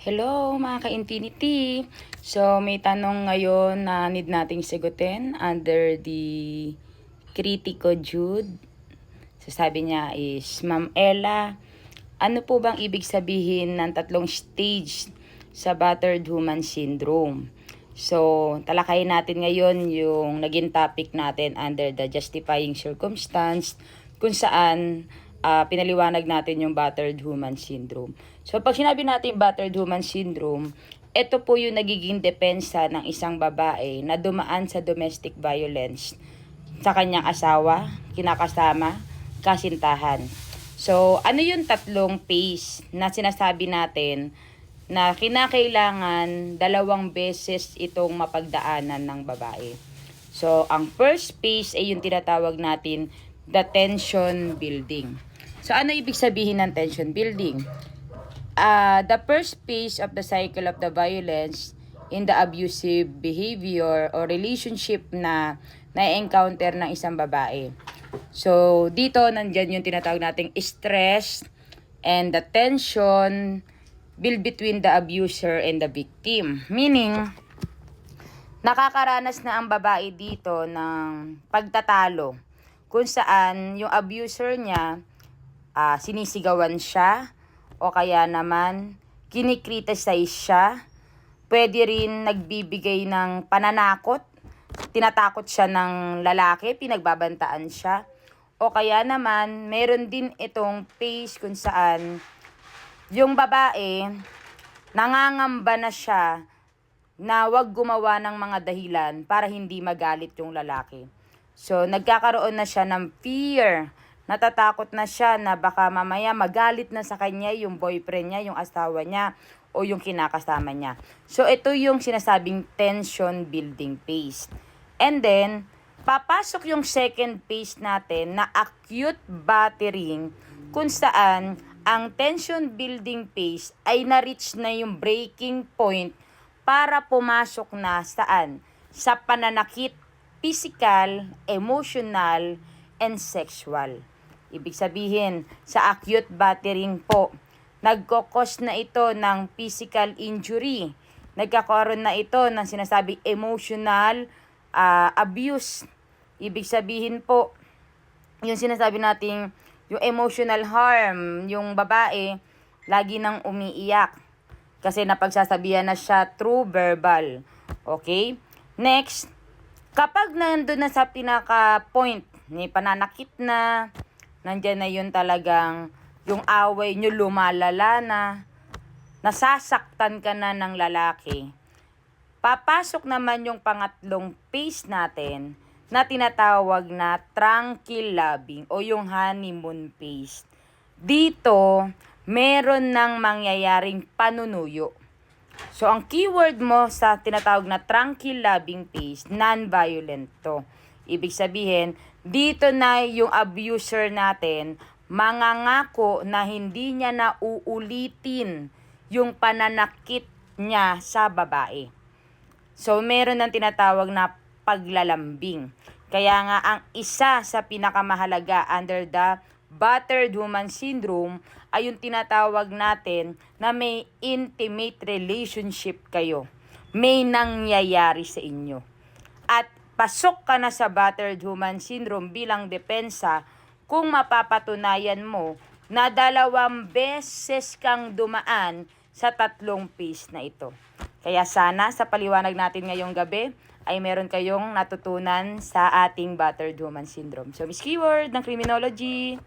Hello mga ka-Infinity! So may tanong ngayon na need nating sagutin under the Critico Jude. So sabi niya is, Ma'am Ella, ano po bang ibig sabihin ng tatlong stage sa battered woman syndrome? So talakayin natin ngayon yung naging topic natin under the justifying circumstance kung saan pinaliwanag natin yung battered woman syndrome. So pag sinabi natin battered woman syndrome, ito po yung nagiging depensa ng isang babae na dumaan sa domestic violence sa kanyang asawa, kinakasama, kasintahan. So ano yung tatlong phase na sinasabi natin na kinakailangan 2 beses itong mapagdaanan ng babae? So ang first phase ay yung tinatawag natin the tension building. So, ano ibig sabihin ng tension building? The first phase of the cycle of the violence in the abusive behavior or relationship na na-encounter ng isang babae. So, dito nandyan yung tinatawag nating stress and the tension build between the abuser and the victim. Meaning, nakakaranas na ang babae dito ng pagtatalo kung saan yung abuser niya sinisigawan siya o kaya naman kinikriticize siya. Pwede rin nagbibigay ng pananakot, tinatakot siya ng lalaki, pinagbabantaan siya. O kaya naman meron din itong phase kung saan yung babae nangangamba na siya na wag gumawa ng mga dahilan para hindi magalit yung lalaki. So nagkakaroon na siya ng fear. Natatakot na siya na baka mamaya magalit na sa kanya yung boyfriend niya, yung asawa niya, o yung kinakasama niya. So, ito yung sinasabing tension building phase. And then, papasok yung second phase natin na acute battering kung saan ang tension building phase ay na-reach na yung breaking point para pumasok na saan? Sa pananakit, physical, emotional, and sexual. Ibig sabihin, sa acute battering po, nagkokos na ito ng physical injury. Nagkakaroon na ito ng sinasabi emotional abuse. Ibig sabihin po, yung sinasabi nating yung emotional harm, yung babae, lagi nang umiiyak. Kasi napagsasabihan na siya through verbal. Okay? Next, kapag nandun na sa pinaka-point, may pananakit na, nandyan na yun talagang yung away nyo lumalala na, nasasaktan ka na ng lalaki. Papasok naman yung pangatlong phase natin na tinatawag na tranquil loving o yung honeymoon phase. Dito, meron ng mangyayaring panunuyo. So, ang keyword mo sa tinatawag na tranquil loving phase, non-violent to. Ibig sabihin, dito na yung abuser natin mangangako na hindi niya na uulitin yung pananakit niya sa babae. So, meron ng tinatawag na paglalambing. Kaya nga, ang isa sa pinakamahalaga under the battered woman syndrome ay yung tinatawag natin na may intimate relationship kayo. May nangyayari sa inyo. At pasok ka na sa battered woman syndrome bilang depensa kung mapapatunayan mo na 2 beses kang dumaan sa tatlong phase na ito. Kaya sana sa paliwanag natin ngayong gabi ay meron kayong natutunan sa ating battered woman syndrome. So, Miss Keyword ng Criminology.